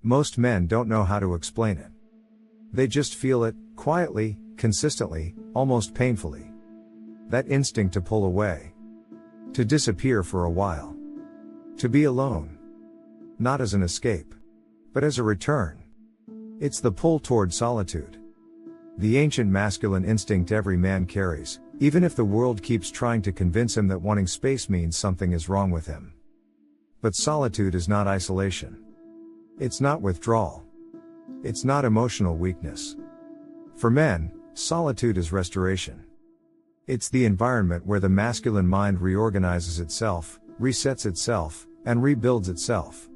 Most men don't know how to explain it. They just feel it, quietly, consistently, almost painfully. That instinct to pull away. To disappear for a while. To be alone. Not as an escape. But as a return. It's the pull toward solitude. The ancient masculine instinct every man carries, even if the world keeps trying to convince him that wanting space means something is wrong with him. But solitude is not isolation. It's not withdrawal. It's not emotional weakness. For men, solitude is restoration. It's the environment where the masculine mind reorganizes itself, resets itself, and rebuilds itself.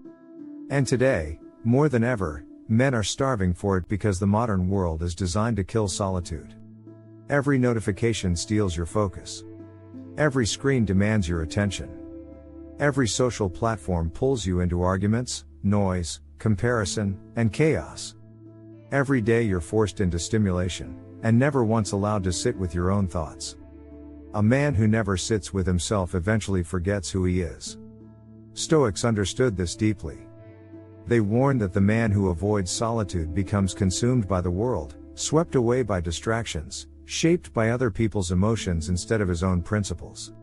And today, more than ever, men are starving for it because the modern world is designed to kill solitude. Every notification steals your focus. Every screen demands your attention. Every social platform pulls you into arguments, noise, comparison, and chaos. Every day you're forced into stimulation, and never once allowed to sit with your own thoughts. A man who never sits with himself eventually forgets who he is. Stoics understood this deeply. They warned that the man who avoids solitude becomes consumed by the world, swept away by distractions, shaped by other people's emotions instead of his own principles.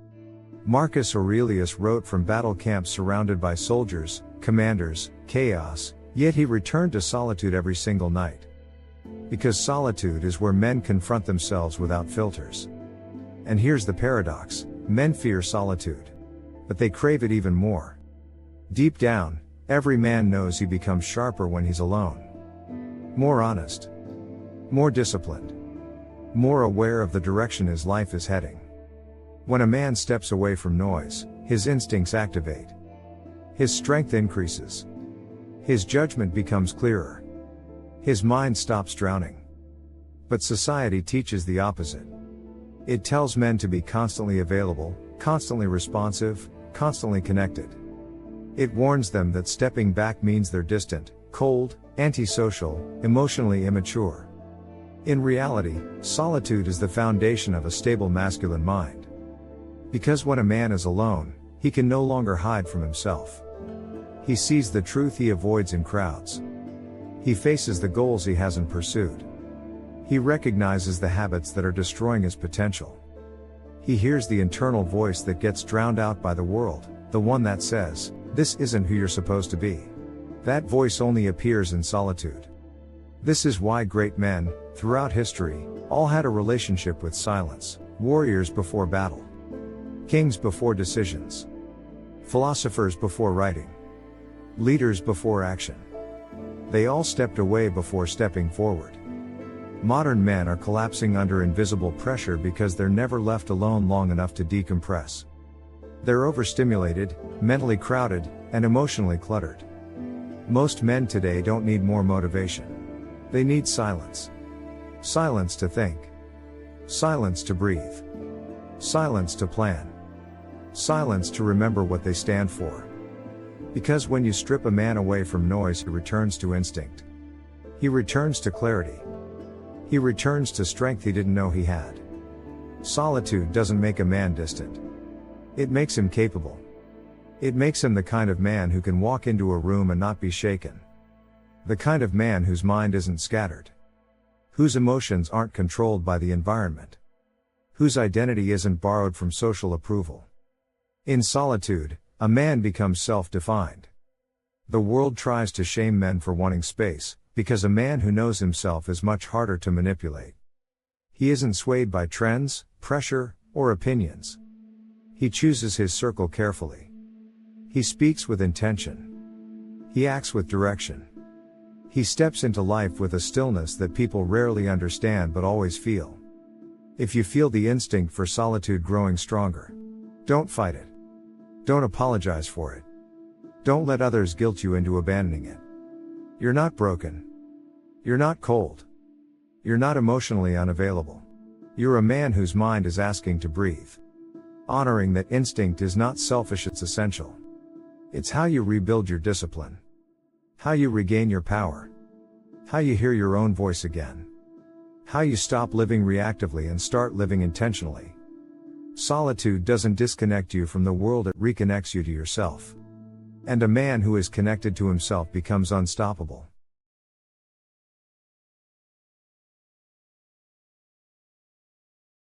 Marcus Aurelius wrote from battle camps surrounded by soldiers, commanders, chaos, yet he returned to solitude every single night. Because solitude is where men confront themselves without filters. And here's the paradox: men fear solitude. But they crave it even more. Deep down, every man knows he becomes sharper when he's alone. More honest. More disciplined. More aware of the direction his life is heading. When a man steps away from noise, his instincts activate. His strength increases. His judgment becomes clearer. His mind stops drowning. But society teaches the opposite. It tells men to be constantly available, constantly responsive, constantly connected. It warns them that stepping back means they're distant, cold, antisocial, emotionally immature. In reality, solitude is the foundation of a stable masculine mind. Because when a man is alone, he can no longer hide from himself. He sees the truth he avoids in crowds. He faces the goals he hasn't pursued. He recognizes the habits that are destroying his potential. He hears the internal voice that gets drowned out by the world, the one that says, "This isn't who you're supposed to be." That voice only appears in solitude. This is why great men, throughout history, all had a relationship with silence: warriors before battle, kings before decisions, philosophers before writing, leaders before action. They all stepped away before stepping forward. Modern men are collapsing under invisible pressure because they're never left alone long enough to decompress. They're overstimulated, mentally crowded, and emotionally cluttered. Most men today don't need more motivation. They need silence. Silence to think. Silence to breathe. Silence to plan. Silence to remember what they stand for. Because when you strip a man away from noise, he returns to instinct. He returns to clarity. He returns to strength he didn't know he had. Solitude doesn't make a man distant. It makes him capable. It makes him the kind of man who can walk into a room and not be shaken. The kind of man whose mind isn't scattered. Whose emotions aren't controlled by the environment. Whose identity isn't borrowed from social approval. In solitude, a man becomes self-defined. The world tries to shame men for wanting space, because a man who knows himself is much harder to manipulate. He isn't swayed by trends, pressure, or opinions. He chooses his circle carefully. He speaks with intention. He acts with direction. He steps into life with a stillness that people rarely understand but always feel. If you feel the instinct for solitude growing stronger, don't fight it. Don't apologize for it. Don't let others guilt you into abandoning it. You're not broken. You're not cold. You're not emotionally unavailable. You're a man whose mind is asking to breathe. Honoring that instinct is not selfish, it's essential. It's how you rebuild your discipline. How you regain your power. How you hear your own voice again. How you stop living reactively and start living intentionally. Solitude doesn't disconnect you from the world, it reconnects you to yourself. And a man who is connected to himself becomes unstoppable.